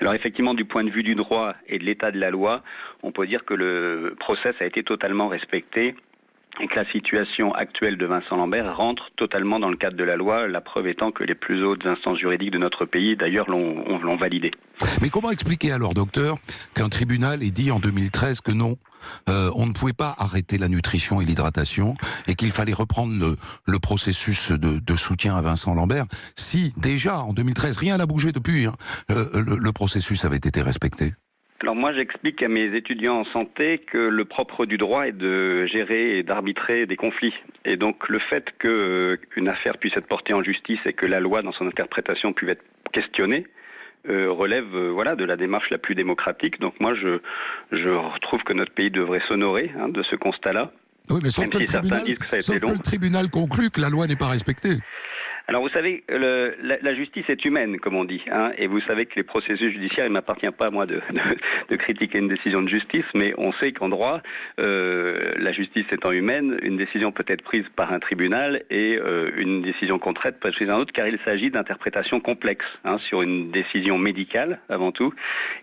Alors effectivement, du point de vue du droit et de l'état de la loi, on peut dire que le process a été totalement respecté et que la situation actuelle de Vincent Lambert rentre totalement dans le cadre de la loi, la preuve étant que les plus hautes instances juridiques de notre pays, d'ailleurs, l'ont validé. Mais comment expliquer alors, docteur, qu'un tribunal ait dit en 2013 que non, on ne pouvait pas arrêter la nutrition et l'hydratation et qu'il fallait reprendre le processus de soutien à Vincent Lambert, si déjà en 2013, rien n'a bougé depuis, hein, le processus avait été respecté? Alors moi, j'explique à mes étudiants en santé que le propre du droit est de gérer et d'arbitrer des conflits. Et donc le fait qu'une affaire puisse être portée en justice et que la loi, dans son interprétation, puisse être questionnée, relève de la démarche la plus démocratique. Donc moi, je trouve que notre pays devrait s'honorer de ce constat-là. Oui, mais sauf que le tribunal conclut que la loi n'est pas respectée. Alors vous savez, la justice est humaine, comme on dit, hein, et vous savez que les processus judiciaires, il ne m'appartient pas à moi de critiquer une décision de justice, mais on sait qu'en droit, la justice étant humaine, une décision peut être prise par un tribunal et une décision contraire peut être prise par un autre, car il s'agit d'interprétations complexes sur une décision médicale, avant tout,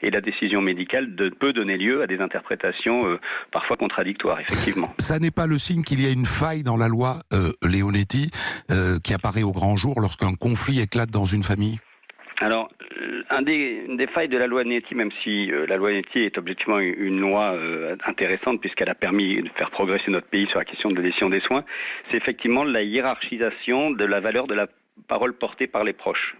et la décision médicale peut donner lieu à des interprétations parfois contradictoires, effectivement. Ça n'est pas le signe qu'il y a une faille dans la loi Leonetti qui apparaît au grand jour lorsqu'un conflit éclate dans une famille? Alors, une des failles de la loi Netti, même si la loi Netti est objectivement une loi intéressante puisqu'elle a permis de faire progresser notre pays sur la question de la décision des soins, c'est effectivement la hiérarchisation de la valeur de la parole portée par les proches.